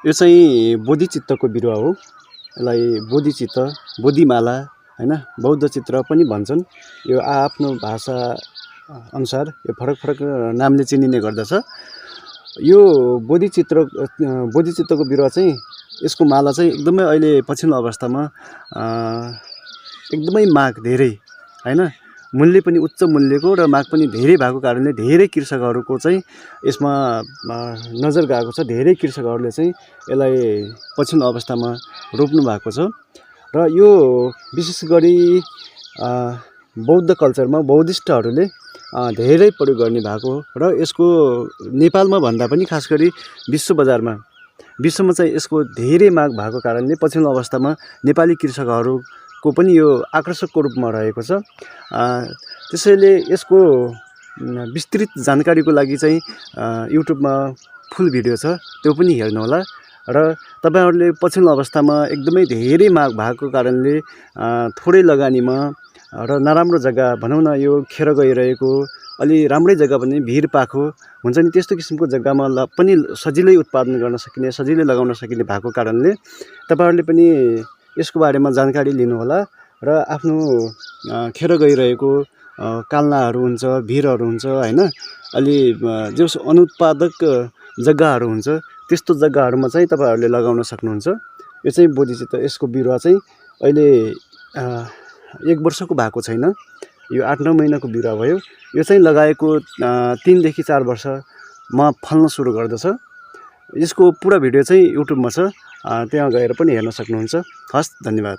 यो चाहिँ बोधिचित्तको बिरुवा हो। यसलाई बोधिचित्त, बोधिमाला हैन, बौद्ध चित्र पनि भन्छन्। यो आफ्नो भाषा अनुसार यो फरक फरक नामले चिनिने गर्दछ। यो बोधिचित्तको बिरुवा चाहिँ यसको माला चाहिँ एकदमै अहिले पछिल्लो अवस्थामा एकदमै माग धेरै हैन, मूल्य पनि उच्च मूल्यको र माग पनि धेरै भएको कारणले धेरै कृषकहरूको चाहिँ यसमा नजर गएको छ। धेरै कृषकहरूले चाहिँ यसलाई पछिल्लो अवस्थामा रोप्नु भएको छ र यो विशेष गरी बौद्ध कल्चरमा बौद्धिस्टहरूले धेरै प्रयोग गर्ने भएको र यसको नेपालमा भन्दा पनि खास गरी विश्वमा चाहिँ यसको धेरै माग भएको कारणले पछिल्लो अवस्थामा नेपाली कृषकहरूको पनि यो आकर्षकको रूपमा रहेको छ। त्यसैले यसको विस्तृत जानकारीको लागि चाहिँ युट्युबमा फुल भिडियो छ, त्यो पनि हेर्नुहोला। र तपाईहरुले पछिल्लो अवस्थामा एकदमै धेरै माग भएको कारणले थोरै लगानीमा र नराम्रो जग्गा भनौँ न, यो खेर गइरहेको अलि राम्रै जग्गा पनि भिर पाखो हुन्छ नि, त्यस्तो किसिमको जग्गामा पनि सजिलै उत्पादन गर्न सकिने, सजिलै लगाउन सकिने भएको कारणले तपाईहरुले पनि यसको बारेमा जानकारी लिनुहोला र आफ्नो खेर गइरहेको काल्नाहरू हुन्छ, भिरहरू हुन्छ हैन, अलि जस अनुत्पादक जग्गाहरू हुन्छ, त्यस्तो जग्गाहरूमा चाहिँ तपाईहरुले लगाउन सक्नुहुन्छ। यो चाहिँ बोधिचित्त, यसको बिरुवा चाहिँ अहिले 1 वर्षको भएको छैन, यो 8-9 महिनाको बिरुवा भयो। यो चाहिँ लगाएको 3 देखि 4 वर्षमा फल्न सुरु गर्दछ। यसको पुरा भिडियो चाहिँ युट्युबमा छ, त्यहाँ गएर पनि हेर्न सक्नुहुन्छ। हस्, धन्यवाद।